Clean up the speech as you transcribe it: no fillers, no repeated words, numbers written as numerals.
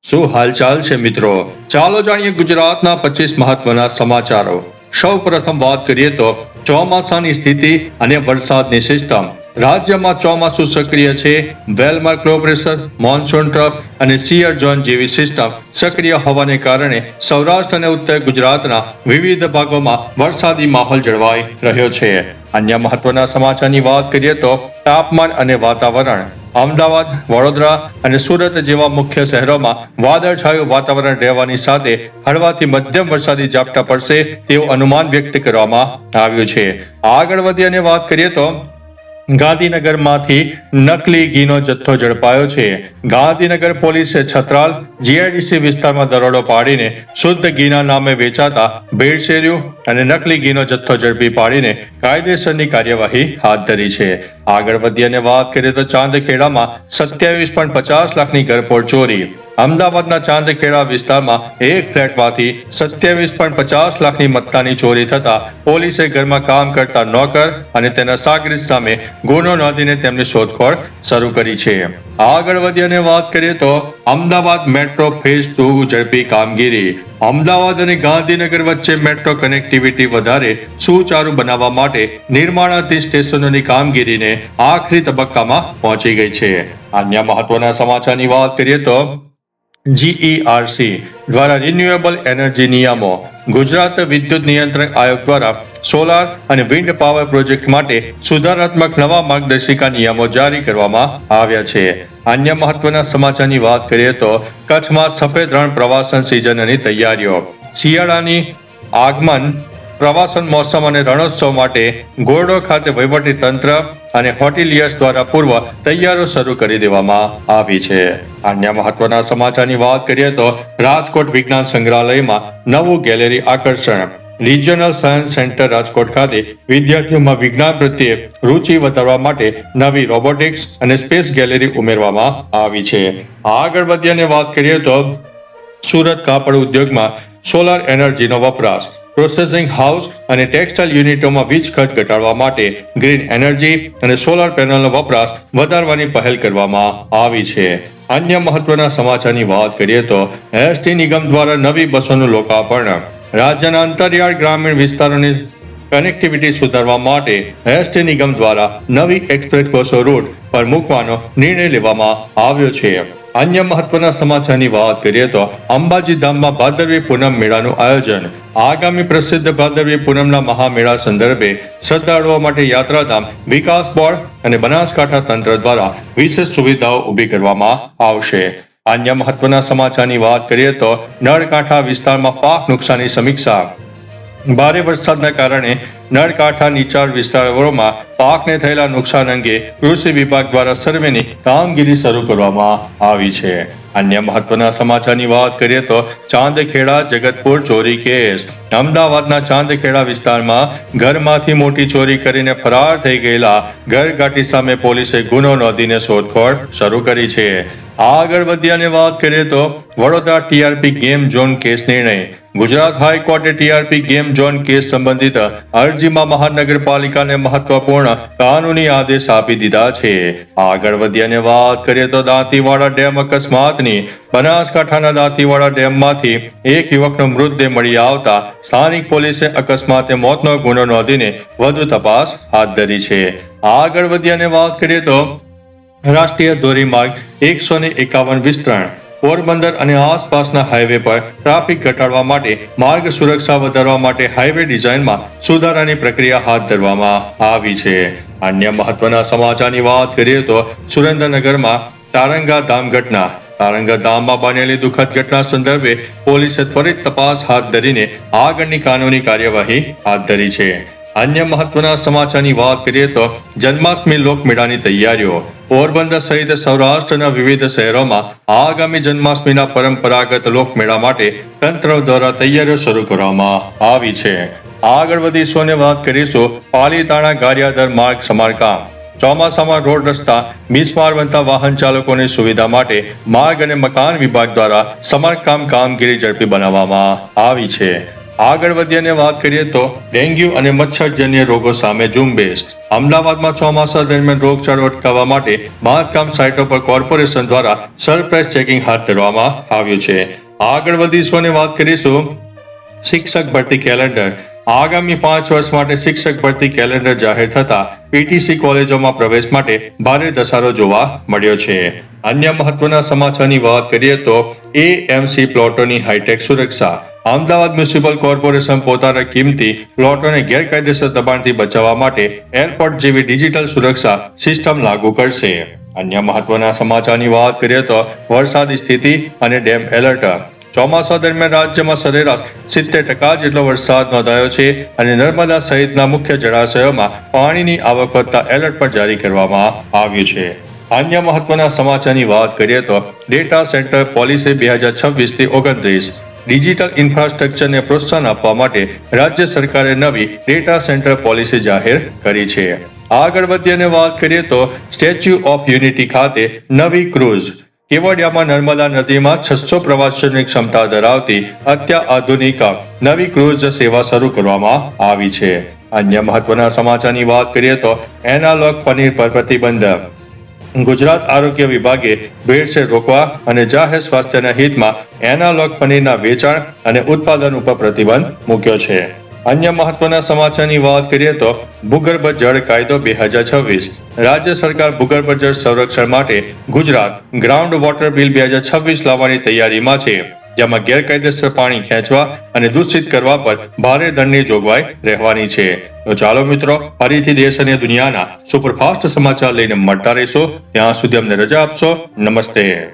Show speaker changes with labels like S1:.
S1: શું હાલચાલ છે મિત્રો? ચાલો જાણીએ ગુજરાતના 25 મહત્વના સમાચારો. સૌ પ્રથમ વાત કરીએ તો ચોમાસાની સ્થિતિ અને વરસાદની સિસ્ટમ. રાજ્યમાં ચોમાસું સક્રિય છે. Well-marked low pressure, monsoon trough અને સિયર ઝોન જેવી સિસ્ટમ સક્રિય હોવાને કારણે સૌરાષ્ટ્ર અને ઉત્તર ગુજરાતના વિવિધ ભાગોમાં વરસાદી માહોલ જળવાઈ રહ્યો છે. અન્ય મહત્વના સમાચારની વાત કરીએ તો તાપમાન અને વાતાવરણ. અમદાવાદ, વડોદરા અને સુરત જેવા મુખ્ય શહેરોમાં વાદળછાયું વાતાવરણ રહેવાની સાથે હળવાથી મધ્યમ વરસાદી ઝાપટા પડશે તેવું અનુમાન વ્યક્ત કરવામાં આવ્યું છે. આગળ વધી અને વાત કરીએ તો ગાંધીનગરમાંથી નકલી ઘીનો જથ્થો ઝડપાયો છે. ગાંધીનગર પોલીસે છત્રાલ જીઆઈડીસી વિસ્તારમાં દરોડો પાડીને શુદ્ધ ઘીના નામે વેચાતા ભેળસેળિયું અને નકલી ઘીનો જથ્થો ઝડપી પાડીને કાયદેસરની કાર્યવાહી હાથ ધરી છે. આગળ વધી અને વાત કરીએ તો ચાંદખેડામાં 27.50 લાખની ઘરફોડ ચોરી. અમદાવાદના ચાંદખેડા વિસ્તારમાં એક ફ્લેટમાંથી 27.50 લાખની મત્તાની ચોરી થતા પોલીસે ઘરમાં કામ કરતા નોકર અને તેના સાગરીત સામે ગુનો નોંધીને તેમની શોધખોળ શરૂ કરી છે. આગળ વધી અને વાત કરીએ તો અમદાવાદ મેટ્રો ફેઝ 2 ઝડપી કામગીરી. અમદાવાદ અને ગાંધીનગર વચ્ચે મેટ્રો કનેક્ટિવિટી વધારે સુચારુ બનાવવા માટે નિર્માણાધીન સ્ટેશનોની કામગીરીને આખરી તબક્કામાં પહોંચી ગઈ છે. અન્ય મહત્વના સમાચારની વાત કરીએ તો જીઈઆરસી દ્વારા રિન્યુએબલ એનર્જી નિયમો. ગુજરાત વિદ્યુત નિયંત્રણ આયોગ દ્વારા સોલાર અને વિન્ડ પાવર પ્રોજેક્ટ માટે સુધારાત્મક નવા માર્ગદર્શિકા નિયમો જારી કરવામાં આવ્યા છે. અન્ય મહત્વના સમાચારની વાત કરીએ તો કચ્છમાં સફેદ રણ પ્રવાસન સિઝનની તૈયારીઓ. શિયાળાની આગમન પ્રવાસન મોસમ અને રણોત્સવ માટે ગોરડો ખાતે વહીવટી તંત્ર અને હોટેલિયર્સ દ્વારા પૂર્વ તૈયારીઓ શરૂ કરી દેવામાં આવી છે. અન્ય મહત્વના સમાચારની વાત કરીએ તો રાજકોટ વિજ્ઞાન સંગ્રહાલયમાં નવું ગેલેરી આકર્ષણ. રિજિયોનલ સાયન્સ સેન્ટર રાજકોટ ખાતે વિદ્યાર્થીઓમાં વિજ્ઞાન પ્રત્યે રુચિ વધારવા માટે નવી રોબોટિક્સ અને સ્પેસ ગેલેરી ઉમેરવામાં આવી છે. આગળ વધી અને વાત કરીએ તો સુરત કાપડ ઉદ્યોગમાં સોલાર એનર્જીનો વપરાશ. પ્રોસેસિંગ હાઉસ અને ટેક્સટાઇલ યુનિટોમાં વીજ ખર્ચ ઘટાડવા માટે ગ્રીન એનર્જી અને સોલાર પેનલનો વપરાશ વધારવાની પહેલ કરવામાં આવી છે. અન્ય મહત્વના સમાચારની વાત કરીએ તો એસટી નિગમ દ્વારા નવી બસોનું લોકાર્પણ. રાજ્યના અંતરિયાળ ગ્રામીણ વિસ્તારોની કનેક્ટિવિટી સુધારવા માટે એસટી નિગમ દ્વારા નવી એક્સપ્રેસ બસો રૂટ પર મૂકવાનો નિર્ણય લેવામાં આવ્યો છે. અન્ય મહત્વના સમાચારની વાત કરીએ તો અંબાજી ધામમાં ભાદરવી પૂનમ મેળાનું આયોજન. આગામી પ્રસિદ્ધ ભાદરવી પૂનમના મહામેળા સંદર્ભે શ્રદ્ધાળુઓ માટે યાત્રાધામ વિકાસ બોર્ડ અને બનાસકાંઠા તંત્ર દ્વારા વિશેષ સુવિધાઓ ઊભી કરવામાં આવશે. અન્ય મહત્વના સમાચારની વાત કરીએ તો નળકાંઠા વિસ્તારમાં પાક નુકસાની સમીક્ષા. ભારે વરસાદના કારણે નળકાંઠા નીચાણ વિસ્તારોમાં પાકને થયેલા નુકસાન અંગે કૃષિ વિભાગ દ્વારા સર્વેની કામગીરી શરૂ કરવામાં આવી છે. અન્ય મહત્વના સમાચારની વાત કરીએ તો ચાંદખેડા જગતપુર ચોરી કેસ. અમદાવાદના ચાંદખેડા વિસ્તારમાં ઘરમાંથી મોટી ચોરી કરીને ફરાર થઈ ગયેલા ઘરઘાટી સામે પોલીસે ગુનો નોંધીને શોધખોળ શરૂ કરી છે. આગળ વધી અને વાત કરીએ તો Vadodara TRP game zone case નિર્ણય. ગુજરાત હાઈકોર્ટે ટીઆરપી ગેમ ઝોન કેસ સંબંધિત અરજીમાં મહાનગરપાલિકાને મહત્વપૂર્ણ કાનૂની આદેશ આપી દીધા છે. આગળ વધી અને વાત કરીએ તો દાંતીવાડા ડેમ અકસ્માતની. બનાસકાંઠાના દાંતીવાડા ડેમમાંથી એક યુવકનો મૃતદેહ મળી આવતા સ્થાનિક પોલીસે અકસ્માતે મોતનો ગુનો નોંધીને વધુ તપાસ હાથ ધરી છે. આગળ વધી અને વાત કરીએ તો રાષ્ટ્રીય ધોરીમાર્ગ 151 વિસ્તરણ. પોરબંદર અને આસપાસના હાઈવે પર ટ્રાફિક ઘટાડવા માટે માર્ગ સુરક્ષા વધારવા માટે હાઈવે ડિઝાઇનમાં સુધારાની પ્રક્રિયા હાથ ધરવામાં આવી છે. અન્ય મહત્વના સમાચારની વાત કરીએ તો સુરેન્દ્રનગરમાં તારંગા ધામ ઘટના. તારંગા ધામમાં બનેલી દુઃખદ ઘટના સંદર્ભે પોલીસે ત્વરિત તપાસ હાથ ધરીને આગળની કાનૂની કાર્યવાહી હાથ ધરી છે. અન્ય મહત્વના સમાચારની વાત કરીએ તો જન્માષ્ટમી લોકમેળાની તૈયારીઓ. પોરબંદર સહિત સૌરાષ્ટ્રના વિવિધ શહેરોમાં આગામી જન્માષ્ટમીના પરંપરાગત લોકમેળા માટે તંત્ર દ્વારા તૈયારીઓ શરૂ કરવામાં આવી છે. આગળ વધીશું અને વાત કરીશું પાલીતાણા ગારિયાદર માર્ગ સમારકામ. ચોમાસામાં રોડ રસ્તા બિસ્માર બનતા વાહન ચાલકોની સુવિધા માટે માર્ગ અને મકાન વિભાગ દ્વારા સમારકામ કામગીરી ઝડપી બનાવવામાં આવી છે. આગળ વધીએ અને વાત કરીએ તો ડેન્ગ્યુ અને મચ્છરજન્ય રોગો સામે ઝુંબેશ. અમદાવાદમાં ચોમાસા દરમિયાન રોગચાળો અટકાવવા માટે બાંધકામ સાઇટો પર કોર્પોરેશન દ્વારા સરપ્રાઇઝ ચેકિંગ હાથ ધરવામાં આવ્યું છે. આગળ વધીશું અને વાત કરીશું શિક્ષક ભરતી કેલેન્ડર. આગામી 5 વર્ષ માટે શિક્ષક ભરતી કેલેન્ડર જાહેર થતા પીટીસી કોલેજોમાં પ્રવેશ માટે ભારે ધસારો જોવા મળ્યો છે. અન્ય મહત્વના સમાચારની વાત કરીએ તો એએમસી પ્લોટોની હાઈટેક સુરક્ષા. અમદાવાદ મ્યુનિસિપલ કોર્પોરેશન પોતાના કિંમતી પ્લોટોને ગેરકાયદેસર દબાણથી બચાવવા માટે એરપોર્ટ જેવી ડિજિટલ સુરક્ષા સિસ્ટમ લાગુ કરશે. અન્ય મહત્વના સમાચારની વાત કરીએ તો વરસાદી સ્થિતિ અને ડેમ એલર્ટ. ચોમાસા દરમિયાન રાજ્યમાં સરેરાશ 70% જેટલો વરસાદ નોંધાયો છે અને નર્મદા સહિતના મુખ્ય જળાશયોમાં પાણીની આવક વધતા એલર્ટ પણ જારી કરવામાં આવ્યું છે. અન્ય મહત્વના સમાચારની વાત કરીએ તો ડેટા સેન્ટર પોલિસી 2026 થી 29. ડિજિટલ ઇન્ફ્રાસ્ટ્રક્ચરને પ્રોત્સાહન આપવા માટે રાજ્ય સરકારે નવી ડેટા સેન્ટર પોલિસી જાહેર કરી છે. આગળ વધીએ અને વાત કરીએ તો સ્ટેચ્યુ ઓફ યુનિટી ખાતે નવી ક્રૂઝ. કેવડિયામાં નર્મદા નદીમાં 600 પ્રવાસીઓની ક્ષમતા ધરાવતી અત્યાધુનિક નવી ક્રૂઝ સેવા શરૂ કરવામાં આવી છે. અન્ય મહત્વના સમાચારની વાત કરીએ તો એનાલોગ પનીર પર પ્રતિબંધ. ગુજરાત આરોગ્ય વિભાગે ભેળસેળ રોકવા અને જાહેર સ્વાસ્થ્યના હિતમાં એનાલોગ પનીરના વેચાણ અને ઉત્પાદન ઉપર પ્રતિબંધ મૂક્યો છે. અન્ય મહત્વના સમાચારની વાત કરીએ તો ભૂગર્ભ જળ કાયદો 2026. રાજ્ય સરકાર ભૂગર્ભ જળ સંરક્ષણ માટે ગુજરાત ગ્રાઉન્ડ વોટર બિલ 2026 લાવવાની તૈયારીમાં છે, જેમાં ગેરકાયદેસર પાણી ખેંચવા અને દૂષિત કરવા પર ભારે દંડની જોગવાઈ રહેવાની છે. તો ચાલો મિત્રો, ફરીથી દેશ અને દુનિયાના સુપરફાસ્ટ સમાચાર લઈને મળતા રહીશો. ત્યાં સુધી અમને રજા આપશો. નમસ્તે.